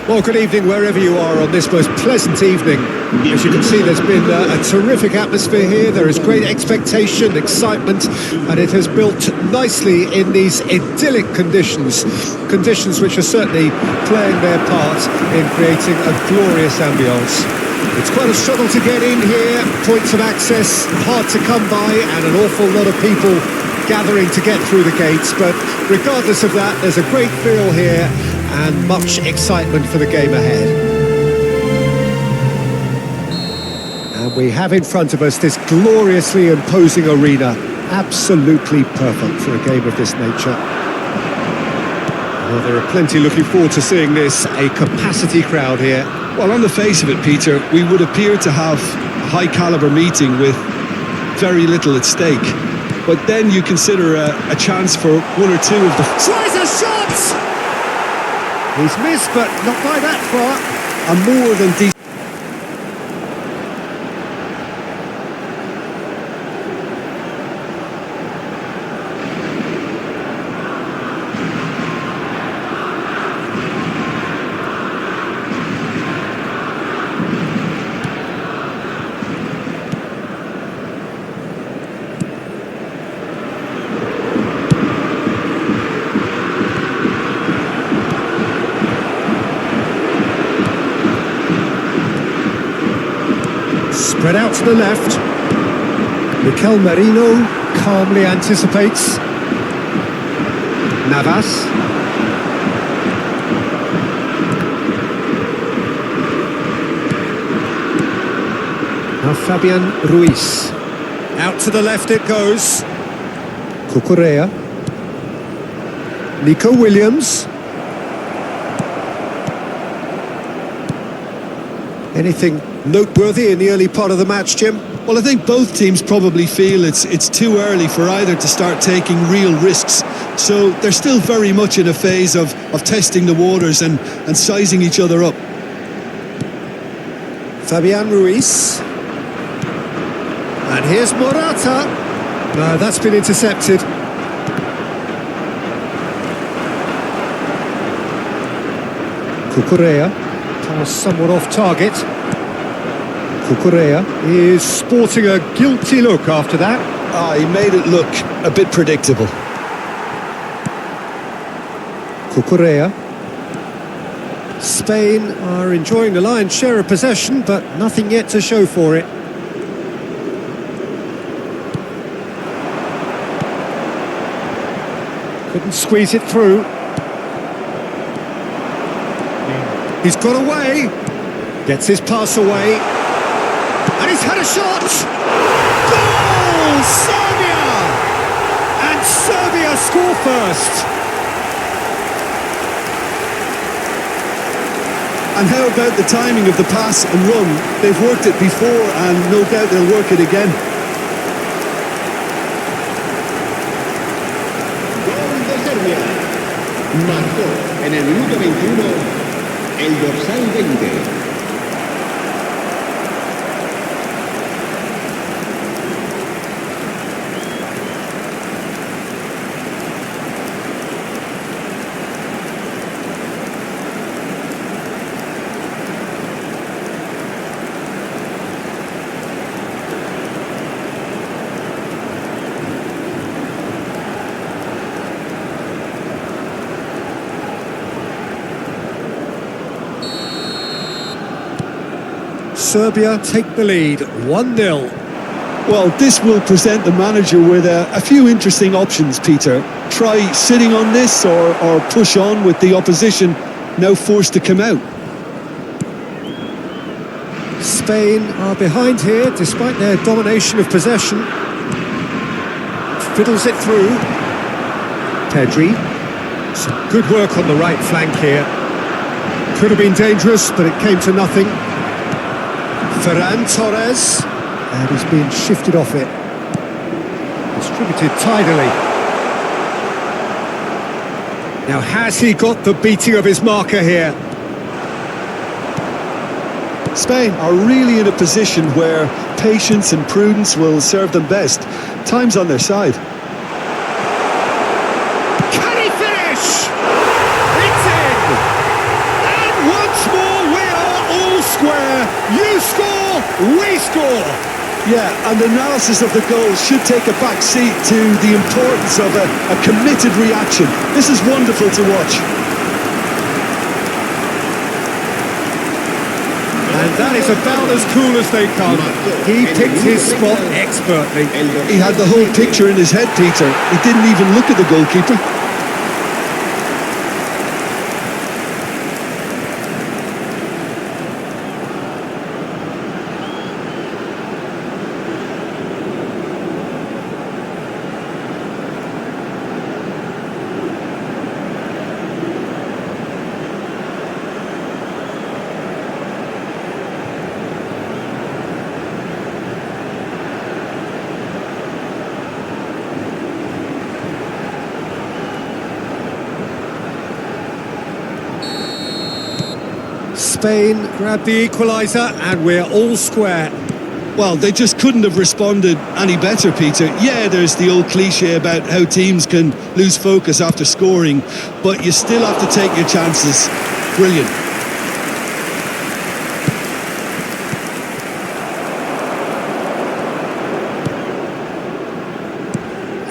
Well, good evening wherever you are on this most pleasant evening. As you can see, there's been a terrific atmosphere here. There is great expectation, excitement, and it has built nicely in these idyllic conditions. Conditions which are certainly playing their part in creating a glorious ambience. It's quite a struggle to get in here, points of access hard to come by, and an awful lot of people gathering to get through the gates. But regardless of that, there's a great feel here and much excitement for the game ahead. And we have in front of us this gloriously imposing arena, absolutely perfect for a game of this nature. Well, there are plenty looking forward to seeing this, a capacity crowd here. Well, on the face of it, Peter, we would appear to have a high-caliber meeting with very little at stake. But then you consider a chance for one or two of the... Tries a shot! He's missed, but not by that far. A more than decent... Spread out to the left. Mikel Merino calmly anticipates. Navas. Now Fabian Ruiz. Out to the left it goes. Cucurella. Nico Williams. Anything noteworthy in the early part of the match, Jim? Well, I think both teams probably feel it's too early for either to start taking real risks. So they're still very much in a phase of testing the waters and sizing each other up. Fabian Ruiz. And here's Morata. No, that's been intercepted. Cucurella. Pass somewhat off target. Cucurella is sporting a guilty look after that. He made it look a bit predictable. Cucurella. Spain are enjoying the lion's share of possession, but nothing yet to show for it. Couldn't squeeze it through. He's got away. Gets his pass away. And he's had a shot! Goal! Serbia! And Serbia score first! And how about the timing of the pass and run? They've worked it before and no doubt they'll work it again. Gol de Serbia. Marcó en el minuto 21 el dorsal 20. Serbia take the lead, 1-0. Well, this will present the manager with a few interesting options, Peter. Try sitting on this or push on with the opposition now forced to come out. Spain are behind here despite their domination of possession. Fiddles it through. Pedri. Some good work on the right flank here. Could have been dangerous, but it came to nothing. Ferran Torres, and he's being shifted off it. Distributed tidily. Now, has he got the beating of his marker here? Spain are really in a position where patience and prudence will serve them best. Time's on their side. Can he finish? It's in! And once We score! Yeah, and the analysis of the goal should take a back seat to the importance of a committed reaction. This is wonderful to watch. And that is about as cool as they come. He picked his spot expertly. He had the whole picture in his head, Peter. He didn't even look at the goalkeeper. Spain grab the equaliser and we're all square. Well, they just couldn't have responded any better, Peter. Yeah, there's the old cliche about how teams can lose focus after scoring, but you still have to take your chances. Brilliant.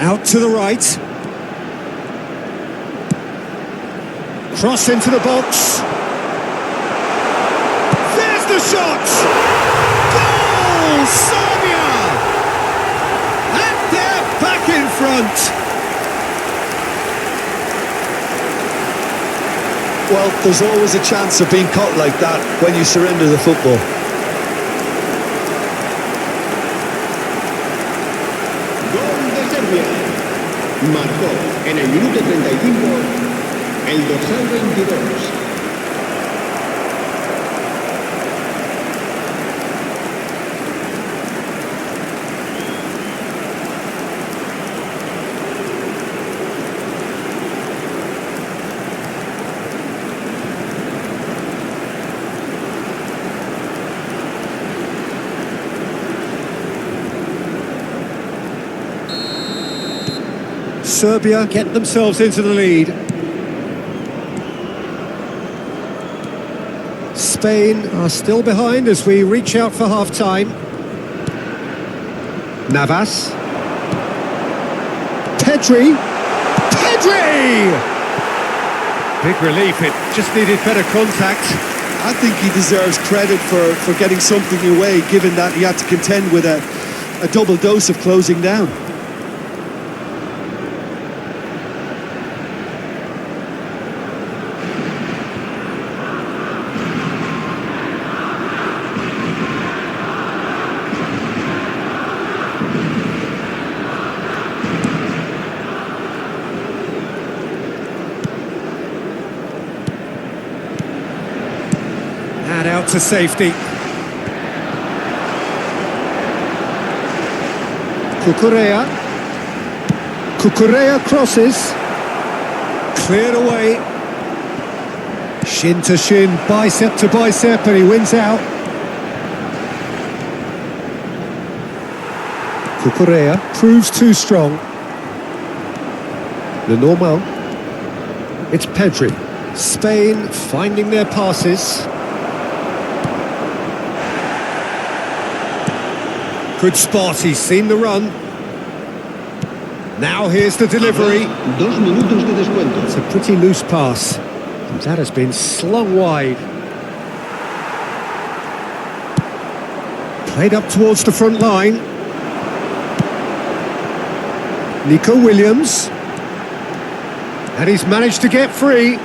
Out to the right. Cross into the box. There's the shot! Goal! Serbia! And they're back in front. Well, there's always a chance of being caught like that when you surrender the football. Gol de Serbia. Marcó en el minuto 35 el dorsal 22. Serbia get themselves into the lead. Spain are still behind as we reach out for half-time. Navas. Pedri! Big relief, it just needed better contact. I think he deserves credit for getting something away, given that he had to contend with a double dose of closing down. And out to safety. Cucurella crosses. Cleared away. Shin to shin, bicep to bicep, and he wins out. Cucurella proves too strong. Le Normal. It's Pedri. Spain finding their passes. Good spot, he's seen the run. Now here's the delivery. 2 minutos de descuento. It's a pretty loose pass. And that has been slung wide. Played up towards the front line. Nico Williams. And he's managed to get free.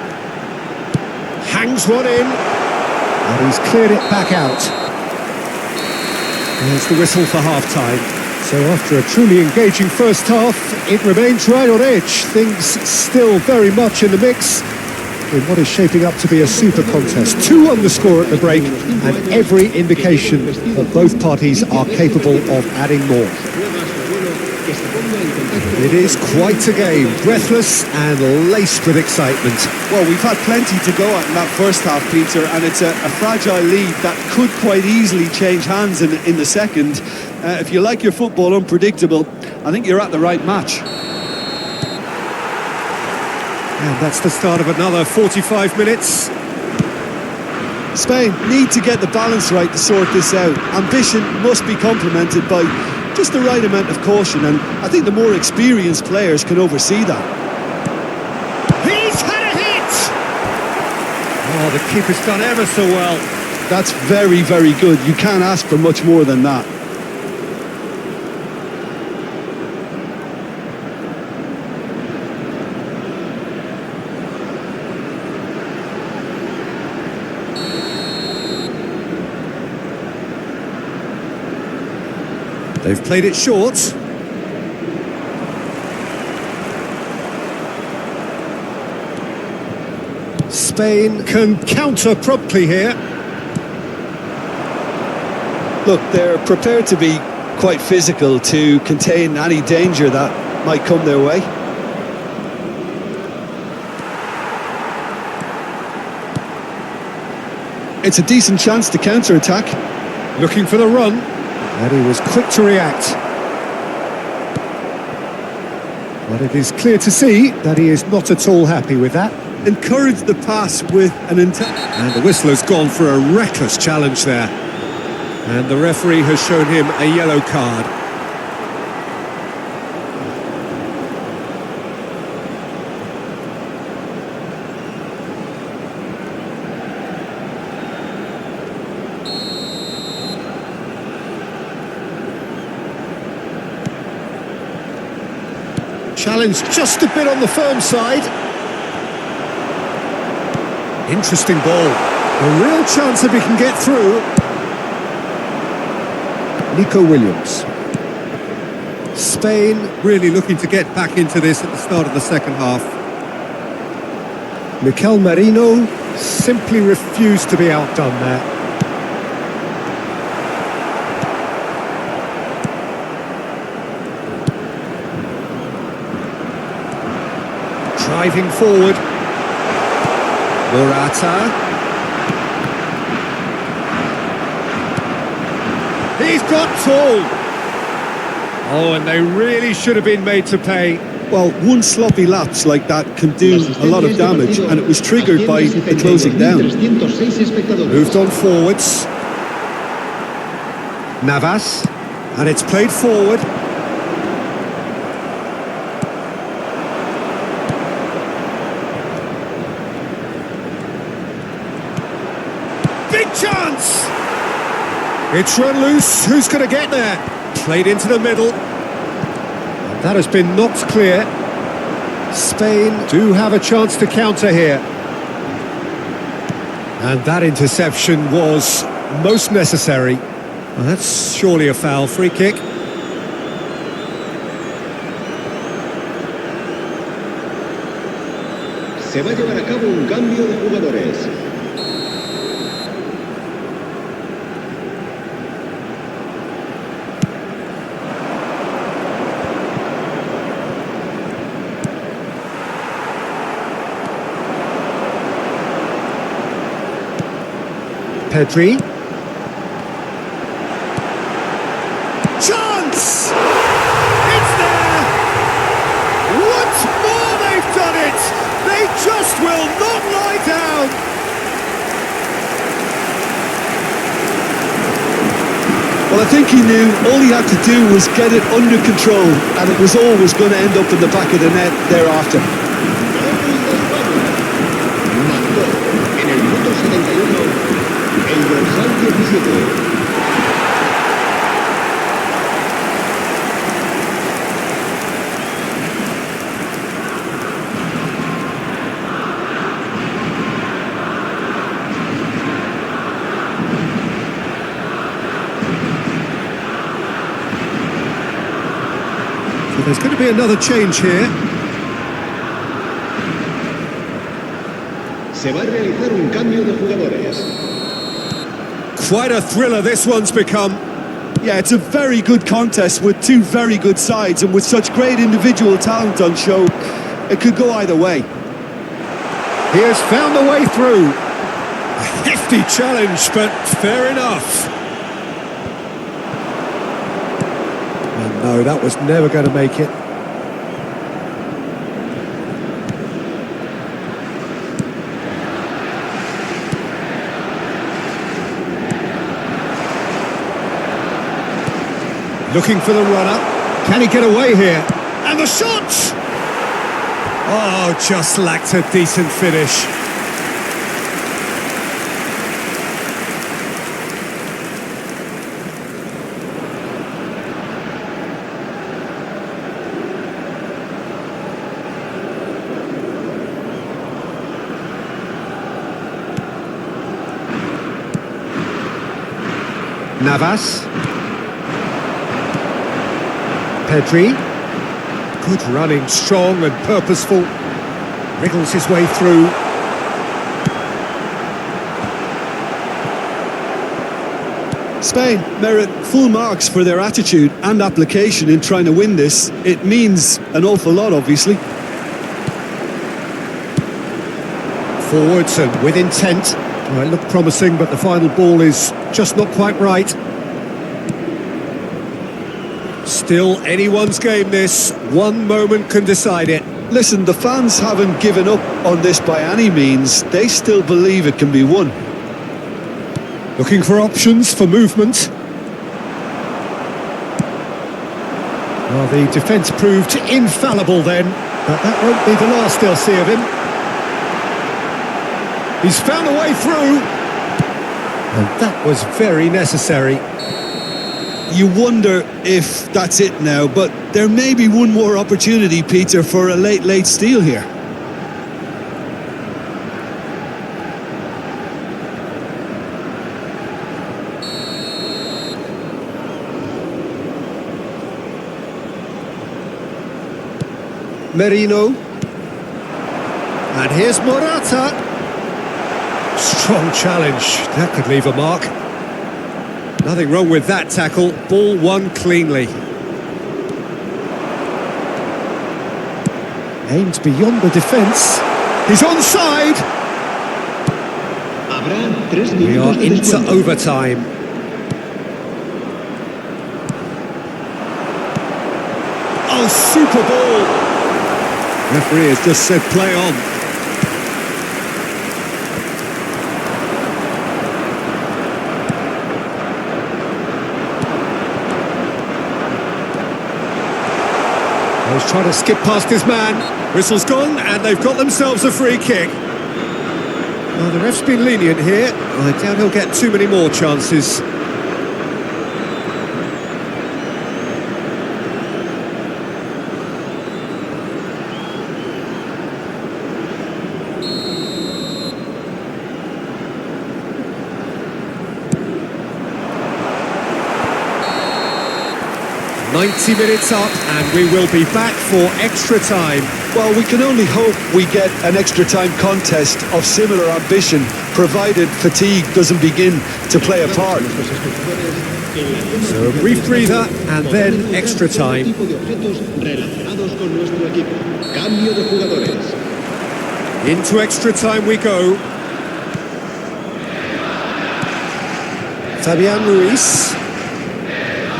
Hangs one in. And he's cleared it back out. There's the whistle for half-time. So after a truly engaging first half, it remains right on edge. Things still very much in the mix in what is shaping up to be a super contest. 2 on the score at the break, and every indication that both parties are capable of adding more. It is quite a game, breathless and laced with excitement. Well, we've had plenty to go at in that first half, Peter, and it's a fragile lead that could quite easily change hands in the second. If you like your football unpredictable, I think you're at the right match. And that's the start of another 45 minutes. Spain need to get the balance right to sort this out. Ambition must be complemented by just the right amount of caution, and I think the more experienced players can oversee that. He's had a hit! Oh, the keeper's done ever so well. That's very, very good. You can't ask for much more than that. They've played it short. Spain can counter promptly here. Look, they're prepared to be quite physical to contain any danger that might come their way. It's a decent chance to counter-attack. Looking for the run. And he was quick to react. But it is clear to see that he is not at all happy with that. Encourage the pass with an intent. And the whistle has gone for a reckless challenge there. And the referee has shown him a yellow card. Challenge just a bit on the firm side. Interesting ball. A real chance if he can get through. Nico Williams. Spain really looking to get back into this at the start of the second half. Mikel Merino simply refused to be outdone there. Driving forward. Morata. He's got tall. Oh, and they really should have been made to pay. Well, one sloppy lapse like that can do a lot of damage, and it was triggered by the closing down. Moved on forwards. Navas. And it's played forward. Big chance! It's run loose. Who's going to get there? Played into the middle. And that has been knocked clear. Spain do have a chance to counter here. And that interception was most necessary. Well, that's surely a foul. Free kick. Se va a llevar a cabo un cambio de jugadores. Pedri. Chance! It's there! Once more they've done it! They just will not lie down! Well, I think he knew all he had to do was get it under control, and it was always going to end up in the back of the net thereafter. En el minuto 71, el dorsal 17. So there's going to be another change here. Se va a realizar un cambio de jugadores. Quite a thriller this one's become. Yeah, it's a very good contest with two very good sides, and with such great individual talent on show, it could go either way. He has found the way through. A hefty challenge, but fair enough. And no, that was never going to make it. Looking for the runner. Can he get away here? And the shot! Oh, just lacked a decent finish. Navas. Pedri. Good running, strong and purposeful. Wriggles his way through. Spain merit full marks for their attitude and application in trying to win this. It means an awful lot, obviously. Forwards and with intent. Well, it looked promising, but the final ball is just not quite right. Still anyone's game, this. One moment can decide it. Listen, the fans haven't given up on this by any means. They still believe it can be won. Looking for options for movement. Well, the defence proved infallible then, but that won't be the last they'll see of him. He's found a way through. And that was very necessary. You wonder if that's it now, but there may be one more opportunity, Peter, for a late steal here. Merino. And here's Morata. Strong challenge. That could leave a mark. Nothing wrong with that tackle. Ball won cleanly. Aimed beyond the defence. He's onside. We are into overtime. Oh, super ball. Referee has just said play on. He's trying to skip past his man. Whistle's gone, and they've got themselves a free kick. Well, the ref's been lenient here. I doubt he'll get too many more chances. "90 minutes up, and we will be back for extra time." Well, we can only hope we get an extra time contest of similar ambition, provided fatigue doesn't begin to play a part. So a brief breather, and then extra time. Into extra time we go. Fabian Ruiz.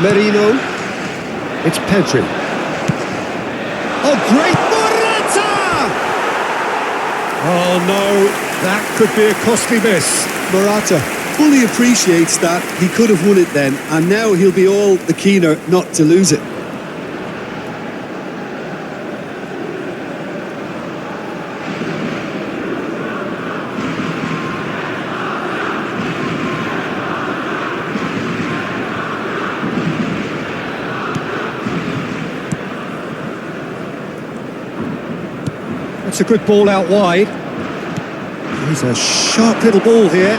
Merino. It's Pedri. Oh, great Morata! Oh, no, that could be a costly miss. Morata fully appreciates that. He could have won it then, and now he'll be all the keener not to lose it. It's a good ball out wide. He's a sharp little ball here.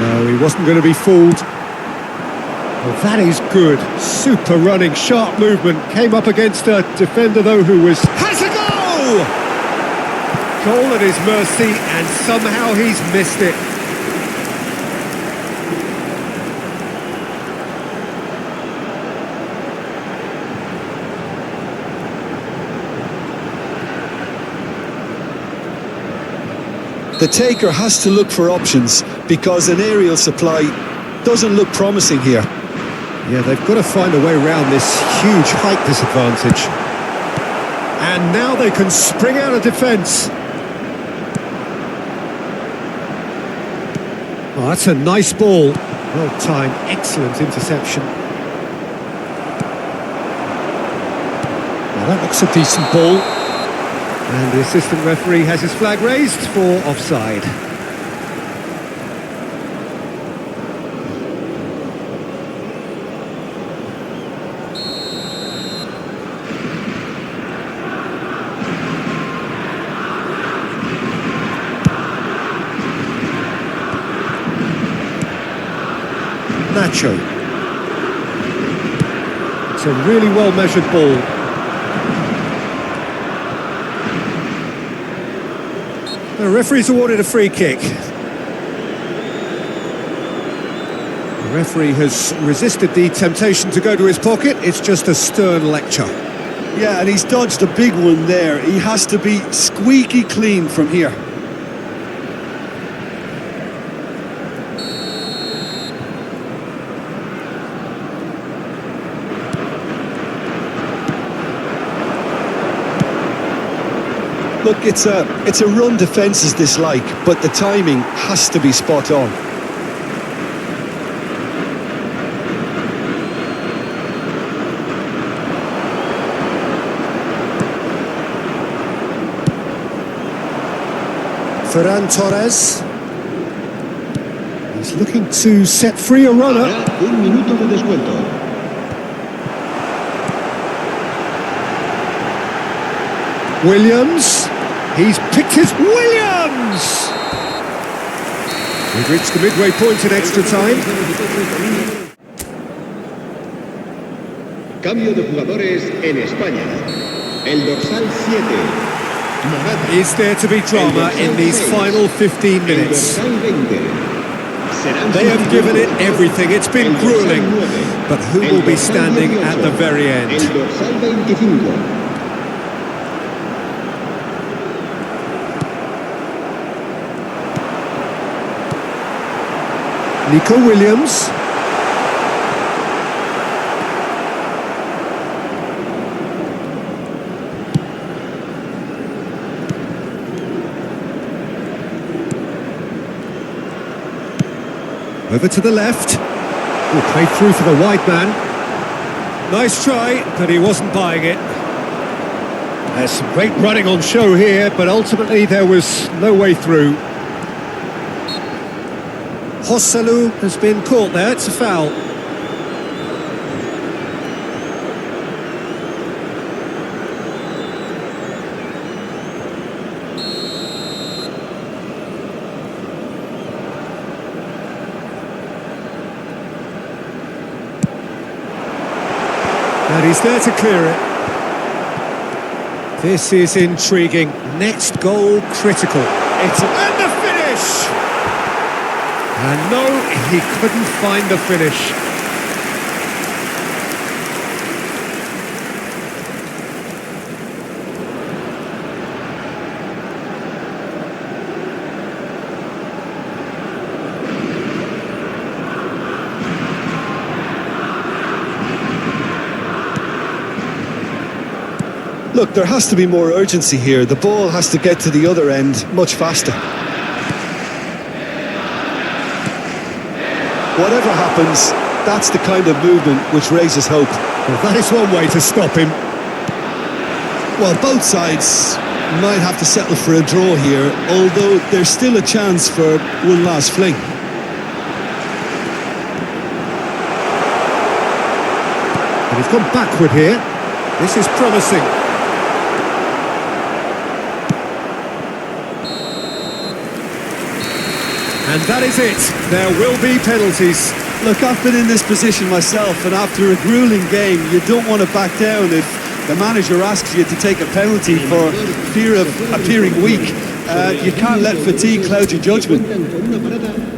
No, he wasn't going to be fooled. Well, that is good. Super running, sharp movement. Came up against a defender, though, who was... Has a goal! Goal at his mercy, and somehow he's missed it. The taker has to look for options because an aerial supply doesn't look promising here. Yeah, they've got to find a way around this huge height disadvantage. And now they can spring out of defence. Oh, that's a nice ball. Well timed, excellent interception. Well, that looks a decent ball. And the assistant referee has his flag raised for offside. Nacho. It's a really well-measured ball. The referee's awarded a free kick. The referee has resisted the temptation to go to his pocket. It's just a stern lecture. Yeah, and he's dodged a big one there. He has to be squeaky clean from here. Look, it's a run defence's dislike, but the timing has to be spot on. Ferran Torres. He's looking to set free a runner. Un minuto de descuento. Williams. He's picked his Williams! We've reached the midway point in extra time. Cambio de jugadores en España. El dorsal 7. Is there to be drama in these final 15 minutes? They have given it everything. It's been grueling. But who will be standing at the very end? El dorsal 25. Nico Williams. Over to the left. Will play through for the wide man. Nice try, but he wasn't buying it. There's some great running on show here, but ultimately there was no way through. Joselu has been caught there, it's a foul. And he's there to clear it. This is intriguing. Next goal critical. It's and the finish! And no, he couldn't find the finish. Look, there has to be more urgency here. The ball has to get to the other end much faster. Whatever happens, that's the kind of movement which raises hope. Well, that is one way to stop him. Well, both sides might have to settle for a draw here, although there's still a chance for one last fling. And he's gone backward here. This is promising. And that is it. There will be penalties. Look, I've been in this position myself, and after a grueling game, you don't want to back down if the manager asks you to take a penalty for fear of appearing weak. You can't let fatigue cloud your judgment.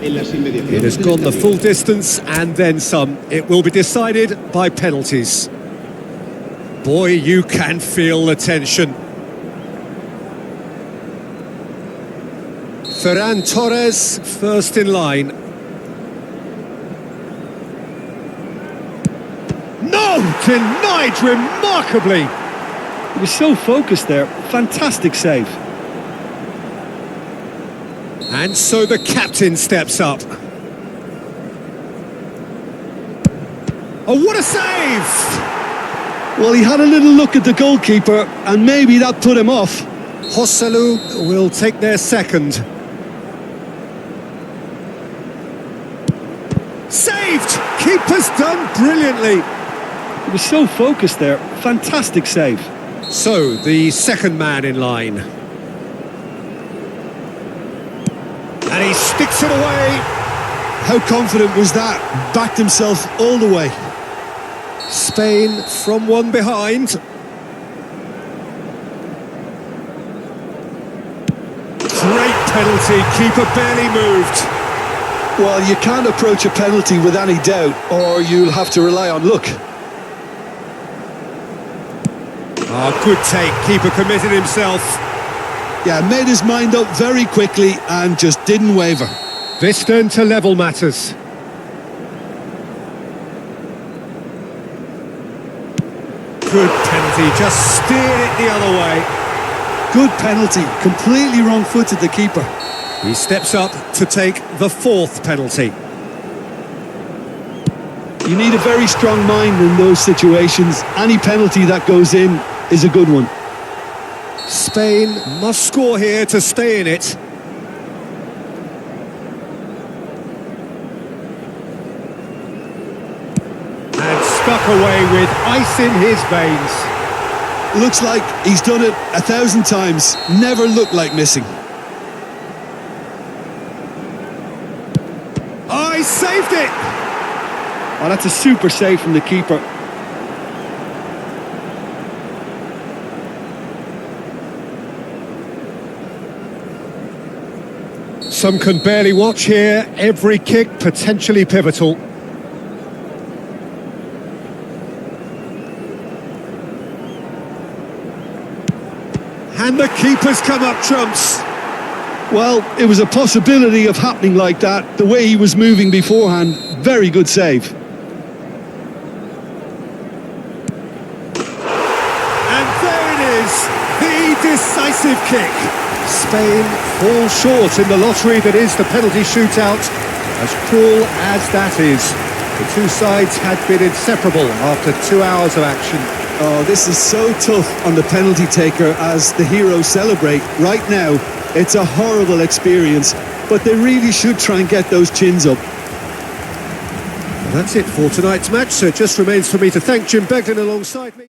It has gone the full distance and then some. It will be decided by penalties. Boy, you can feel the tension. Ferran Torres, first in line. No! Denied remarkably! He was so focused there. Fantastic save. And so the captain steps up. Oh, what a save! Well, he had a little look at the goalkeeper, and maybe that put him off. Hosselu will take their second. Saved! Keeper's done brilliantly. He was so focused there. Fantastic save. So, the second man in line. And he sticks it away. How confident was that? Backed himself all the way. Spain from one behind. Great penalty, keeper barely moved. Well, you can't approach a penalty with any doubt, or you'll have to rely on luck. Oh, good take, keeper committed himself. Yeah, made his mind up very quickly and just didn't waver. This turned to level matters. Good penalty, just steered it the other way. Good penalty, completely wrong-footed the keeper. He steps up to take the fourth penalty. You need a very strong mind in those situations. Any penalty that goes in is a good one. Spain must score here to stay in it. And stuck away with ice in his veins. Looks like he's done it 1,000 times. Never looked like missing. Oh, he saved it! Oh, that's a super save from the keeper. Some can barely watch here. Every kick potentially pivotal. And the keeper's come up trumps. Well, it was a possibility of happening like that. The way he was moving beforehand, very good save. And there it is, the decisive kick. Spain falls short in the lottery that is the penalty shootout. As cruel as that is, the two sides had been inseparable after 2 hours of action. Oh, this is so tough on the penalty taker as the heroes celebrate. Right now, it's a horrible experience, but they really should try and get those chins up. Well, that's it for tonight's match, so it just remains for me to thank Jim Beglin alongside me.